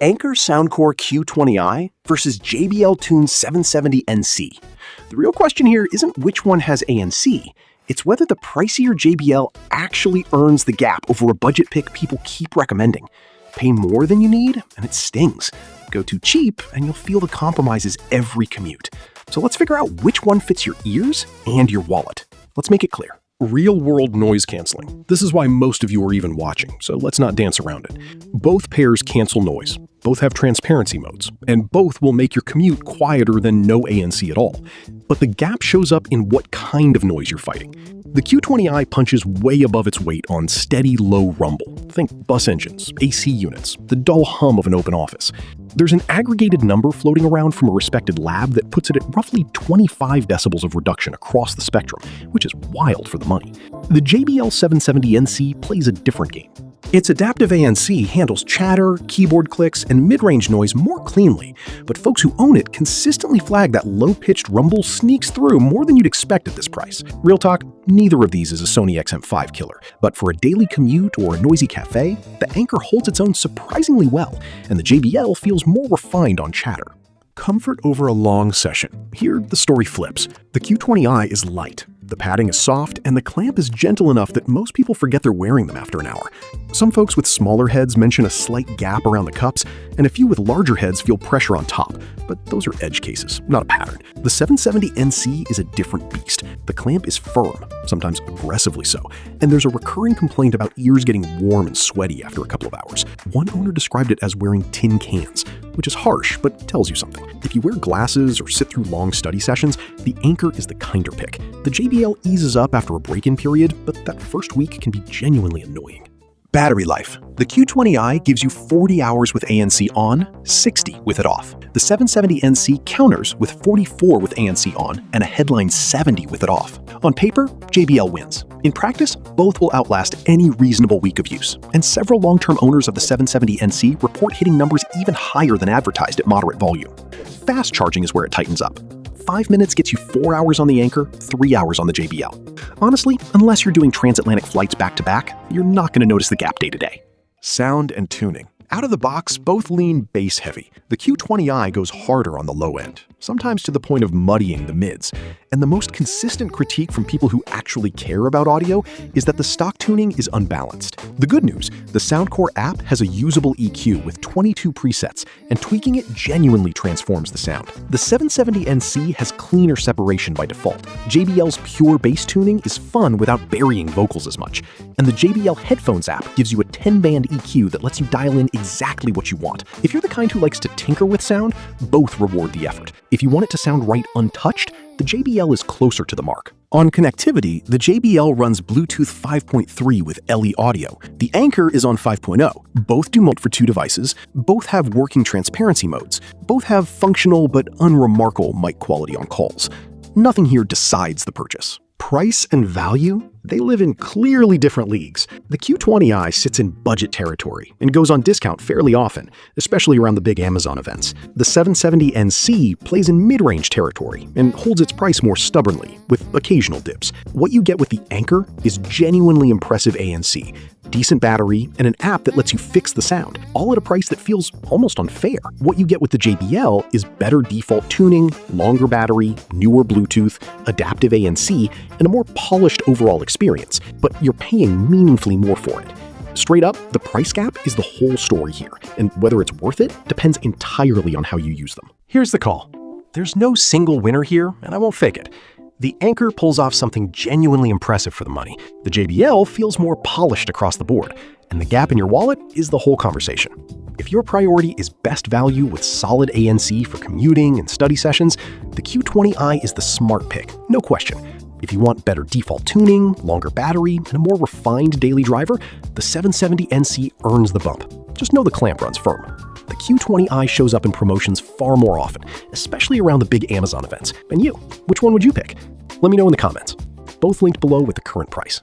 Anker SoundCore Q20i versus JBL Tune 770NC. The real question here isn't which one has ANC, it's whether the pricier JBL actually earns the gap over a budget pick people keep recommending. Pay more than you need, and it stings. Go too cheap, and you'll feel the compromises every commute. So let's figure out which one fits your ears and your wallet. Let's make it clear. Real-world noise canceling. This is why most of you are even watching, so let's not dance around it. Both pairs cancel noise, both have transparency modes, and both will make your commute quieter than no ANC at all. But the gap shows up in what kind of noise you're fighting. The Q20i punches way above its weight on steady, low rumble. Think bus engines, AC units, the dull hum of an open office. There's an aggregated number floating around from a respected lab that puts it at roughly 25 decibels of reduction across the spectrum, which is wild for the money. The JBL 770NC plays a different game. Its adaptive ANC handles chatter, keyboard clicks, and mid-range noise more cleanly, but folks who own it consistently flag that low-pitched rumble sneaks through more than you'd expect at this price. Real talk, neither of these is a Sony XM5 killer, but for a daily commute or a noisy cafe, the Anker holds its own surprisingly well, and the JBL feels more refined on chatter. Comfort over a long session. Here, the story flips. The Q20i is light. The padding is soft, and the clamp is gentle enough that most people forget they're wearing them after an hour. Some folks with smaller heads mention a slight gap around the cups, and a few with larger heads feel pressure on top, but those are edge cases, not a pattern. The 770NC is a different beast. The clamp is firm, sometimes aggressively so, and there's a recurring complaint about ears getting warm and sweaty after a couple of hours. One owner described it as wearing tin cans, which is harsh, but tells you something. If you wear glasses or sit through long study sessions, the Anker is the kinder pick. The JBL eases up after a break-in period, but that first week can be genuinely annoying. Battery life. The Q20i gives you 40 hours with ANC on, 60 with it off. The 770NC counters with 44 with ANC on and a headline 70 with it off. On paper, JBL wins. In practice, both will outlast any reasonable week of use, and several long-term owners of the 770NC report hitting numbers even higher than advertised at moderate volume. Fast charging is where it tightens up. 5 minutes gets you 4 hours on the Anker, 3 hours on the JBL. Honestly, unless you're doing transatlantic flights back-to-back, you're not going to notice the gap day to day. Sound and tuning. Out of the box, both lean bass heavy. The Q20i goes harder on the low end, sometimes to the point of muddying the mids. And the most consistent critique from people who actually care about audio is that the stock tuning is unbalanced. The good news, the SoundCore app has a usable EQ with 22 presets, and tweaking it genuinely transforms the sound. The 770NC has cleaner separation by default. JBL's pure bass tuning is fun without burying vocals as much. And the JBL Headphones app gives you a 10-band EQ that lets you dial in exactly what you want. If you're the kind who likes to tinker with sound, both reward the effort. If you want it to sound right untouched, the JBL is closer to the mark. On connectivity, the JBL runs Bluetooth 5.3 with LE audio. The Anker is on 5.0. Both do mode for 2 devices, both have working transparency modes, both have functional but unremarkable mic quality on calls. Nothing here decides the purchase. Price and value? They live in clearly different leagues. The Q20i sits in budget territory and goes on discount fairly often, especially around the big Amazon events. The 770NC plays in mid-range territory and holds its price more stubbornly, with occasional dips. What you get with the Anker is genuinely impressive ANC, decent battery, and an app that lets you fix the sound, all at a price that feels almost unfair. What you get with the JBL is better default tuning, longer battery, newer Bluetooth, adaptive ANC, and a more polished overall experience, but you're paying meaningfully more for it. Straight up, the price gap is the whole story here, and whether it's worth it depends entirely on how you use them. Here's the call. There's no single winner here, and I won't fake it. The Anker pulls off something genuinely impressive for the money. The JBL feels more polished across the board, and the gap in your wallet is the whole conversation. If your priority is best value with solid ANC for commuting and study sessions, the Q20i is the smart pick, no question. If you want better default tuning, longer battery, and a more refined daily driver, the 770NC earns the bump. Just know the clamp runs firm. The Q20i shows up in promotions far more often, especially around the big Amazon events. And you, which one would you pick? Let me know in the comments. Both linked below with the current price.